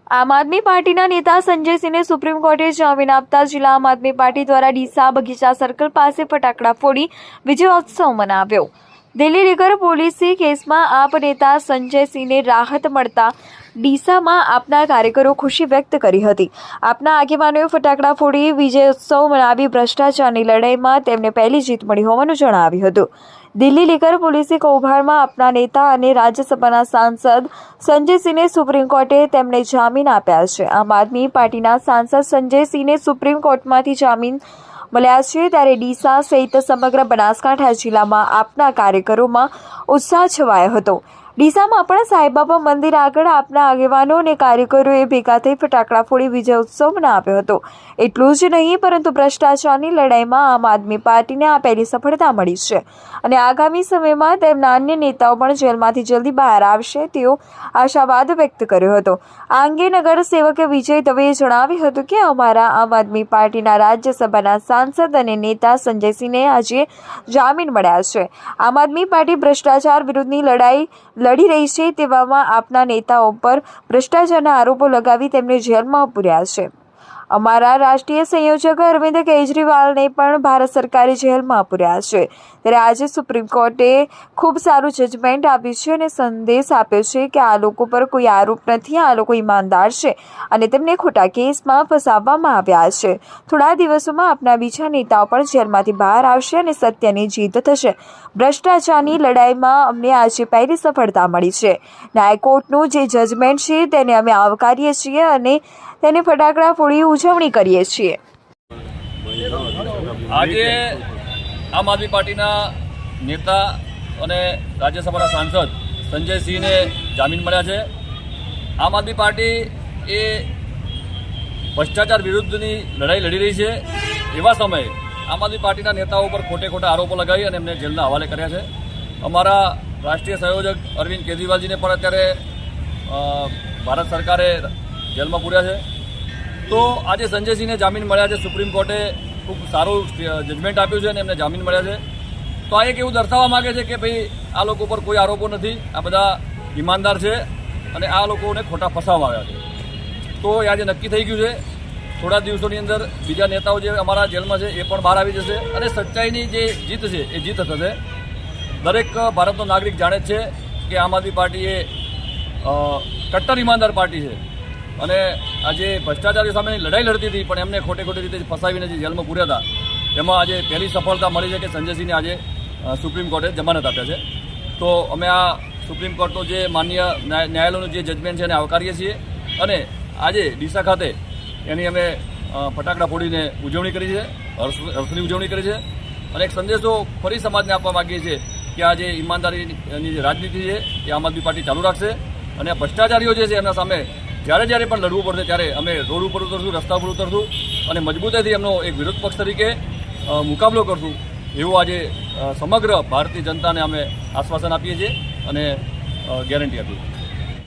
આમ આદમી પાર્ટીના નેતા સંજયસિંહને સુપ્રીમ કોર્ટે જામીન આપતા જિલ્લા આમ આદમી પાર્ટી દ્વારા ડીસા બગીચા સર્કલ પાસે ફટાકડા ફોડી વિજયોત્સવ મનાવ્યો। દિલ્હી લીગર પોલીસે કેસમાં આપ નેતા સંજયસિંહને રાહત મળતા ડીસામાં આપના કાર્યકરો ખુશી વ્યક્ત કરી હતી। આપના આગેવાનોએ ફટાકડા ફોડી વિજયોત્સવ મનાવી ભ્રષ્ટાચારની લડાઈમાં તેમને પહેલી જીત મળી હોવાનું જણાવ્યું હતું। દિલ્હી લીગર પોલીસે કૌભાંડમાં આપના નેતા અને રાજ્યસભાના સાંસદ સંજયસિંહને સુપ્રીમ કોર્ટે તેમને જામીન આપ્યા છે। આમ આદમી પાર્ટીના સાંસદ સંજયસિંહને સુપ્રીમ કોર્ટમાંથી જામીન મળ્યા છે, ત્યારે ડીસા સહિત સમગ્ર બનાસકાંઠા જિલ્લામાં આપના કાર્યકરોમાં ઉત્સાહ છવાયો હતો। ડીસામાં પણ સાંઈબાબા મંદિર આગળ આપના આગેવાનો અને કાર્યકરોએ ભેગા થઈ ફટાકડા ફોડી વિજયોત્સવ મનાવ્યો હતો। એટલું જ નહીં, પરંતુ ભ્રષ્ટાચારની લડાઈમાં આમ આદમી પાર્ટીને આ પહેલી સફળતા મળી છે અને આગામી સમયમાં તેમના અન્ય નેતાઓ પણ જેલમાંથી જલ્દી બહાર આવશે તેવો આશાવાદ વ્યક્ત કર્યો હતો। આ અંગે નગર સેવક વિજય દવેએ જણાવ્યું હતું કે અમારા આમ આદમી પાર્ટીના રાજ્યસભાના સાંસદ અને નેતા સંજયસિંહને આજે જામીન મળ્યા છે। આમ આદમી પાર્ટી ભ્રષ્ટાચાર વિરુદ્ધની લડાઈ લડી રહી છે, તેવામાં આપના નેતાઓ પર ભ્રષ્ટાચારના આરોપો લગાવી તેમને જેલમાં પૂર્યા છે। અમારા રાષ્ટ્રીય સંયોજક અરવિંદ કેજરીવાલને પણ ભારત સરકારે જેલમાં પૂર્યા છે। ત્યારે આજે સુપ્રીમ કોર્ટે ખૂબ સારું જજમેન્ટ આપ્યું છે અને સંદેશ આપ્યો છે કે આ લોકો પર કોઈ આરોપ નથી, આ લોકો ઈમાનદાર છે અને તેમને ખોટા કેસમાં ફસાવવામાં આવ્યા છે। થોડા દિવસોમાં આપના બીજા નેતાઓ પણ જેલમાંથી બહાર આવશે અને સત્યની જીત થશે। ભ્રષ્ટાચારની લડાઈમાં અમને આજે પહેલી સફળતા મળી છે। ન્યાયકોર્ટનું જે જજમેન્ટ છે તેને અમે આવકારીએ છીએ અને તેને ફટાકડા ફોડી ઉજવણી કરીએ છીએ। આજે આમ આદમી પાર્ટીના નેતા અને રાજ્યસભાના સાંસદ સંજયસિંહને જામીન મળ્યા છે। આમ આદમી પાર્ટી એ ભ્રષ્ટાચાર વિરુદ્ધની લડાઈ લડી રહી છે। એવા સમયે આમ આદમી પાર્ટીના નેતાઓ પર ખોટા આરોપો લગાવી અને એમને જેલના હવાલે કર્યા છે। અમારા રાષ્ટ્રીય સંયોજક અરવિંદ કેજરીવાલજીને પણ અત્યારે ભારત સરકારે જેલમાં પૂર્યા છે। તો આજે સંજયસિંહને જામીન મળ્યા છે। સુપ્રીમ કોર્ટે ખૂબ સારું જજમેન્ટ આપ્યું છે અને એમને જામીન મળ્યા છે। તો આ એક એવું દર્શાવવા માગે છે કે ભાઈ આ લોકો પર કોઈ આરોપો નથી, આ બધા ઈમાનદાર છે અને આ લોકોને ખોટા ફસાવવામાં આવ્યા છે। તો એ આજે નક્કી થઈ ગયું છે। થોડા દિવસોની અંદર બીજા નેતાઓ જે અમારા જેલમાં છે એ પણ બહાર આવી જશે અને સચ્ચાઈની જે જીત છે એ જીત થશે। દરેક ભારતનો નાગરિક જાણે છે કે આમ આદમી પાર્ટી એ કટ્ટર ઈમાનદાર પાર્ટી છે અને આજે ભ્રષ્ટાચારી સામેની લડાઈ લડતી હતી, પણ એમને ખોટી રીતે ફસાવીને જે જેલમાં પૂર્યા હતા, એમાં આજે પહેલી સફળતા મળી છે કે સંજયસિંહને આજે સુપ્રીમ કોર્ટે જમાનત આપ્યા છે। તો અમે આ સુપ્રીમ કોર્ટનું જે માન્ય ન્યાયાલયનું જે જજમેન્ટ છે એને આવકારીએ છીએ અને આજે ડીસા ખાતે એની અમે ફટાકડા ફોડીને ઉજવણી કરી છે, હર્ષની ઉજવણી કરી છે અને એક સંદેશો ફરી સમાજને આપવા માગીએ છીએ કે આ જે ઈમાનદારીની જે રાજનીતિ છે એ આમ આદમી પાર્ટી ચાલુ રાખશે અને ભ્રષ્ટાચારીઓ જે છે એમના સામે જ્યારે પણ લડવું પડશે ત્યારે અમે રોડ ઉપર ઉતરશું, રસ્તા ઉપર ઉતરશું અને મજબૂતાઈથી એમનો એક વિરોધ પક્ષ તરીકે મુકાબલો કરશું એવું આજે સમગ્ર ભારતીય જનતાને અમે આશ્વાસન આપીએ છીએ અને ગેરંટી આપીએ છીએ।